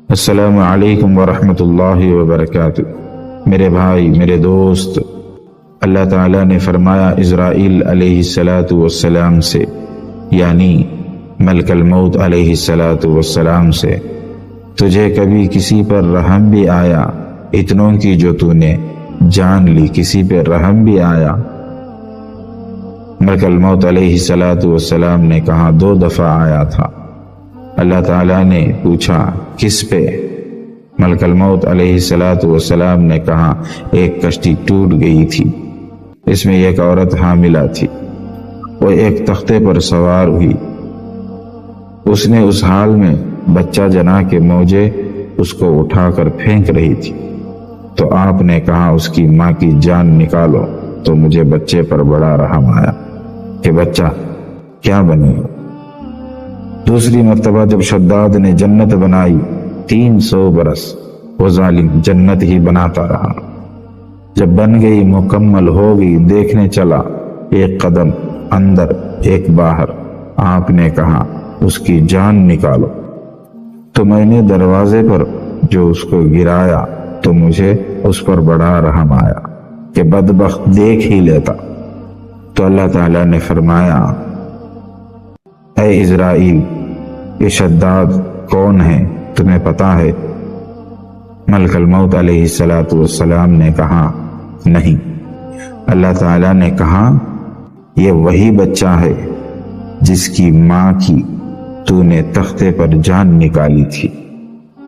السلام علیکم ورحمۃ اللہ وبرکاتہ۔ میرے بھائی، میرے دوست، اللہ تعالیٰ نے فرمایا اسرائیل علیہ السلام سے، یعنی ملک الموت علیہ السلام سے، تجھے کبھی کسی پر رحم بھی آیا؟ اتنوں کی جو تو نے جان لی، کسی پہ رحم بھی آیا؟ ملک الموت علیہ السلام نے کہا 2 دفعہ آیا تھا۔ اللہ تعالیٰ نے پوچھا کس پہ؟ ملک الموت علیہ السلام نے کہا ایک کشتی ٹوٹ گئی تھی، اس میں ایک عورت حاملہ تھی، وہ ایک تختے پر سوار ہوئی، اس نے اس حال میں بچہ جنا کے موجیں اس کو اٹھا کر پھینک رہی تھی، تو آپ نے کہا اس کی ماں کی جان نکالو، تو مجھے بچے پر بڑا رحم آیا کہ بچہ کیا بنے گا۔ دوسری مرتبہ جب شداد نے جنت بنائی، 300 برس وہ ظالم جنت ہی بناتا رہا، جب بن گئی مکمل ہو گئی، دیکھنے چلا، ایک قدم اندر ایک باہر، آپ نے کہا اس کی جان نکالو، تو میں نے دروازے پر جو اس کو گرایا تو مجھے اس پر بڑا رحم آیا کہ بدبخت دیکھ ہی لیتا۔ تو اللہ تعالیٰ نے فرمایا اے اسرائیل، یہ شداد کون ہے تمہیں پتا ہے؟ ملک الموت علیہ السلام نے کہا نہیں۔ اللہ تعالیٰ نے کہا یہ وہی بچہ ہے جس کی ماں کی تو نے تختے پر جان نکالی تھی۔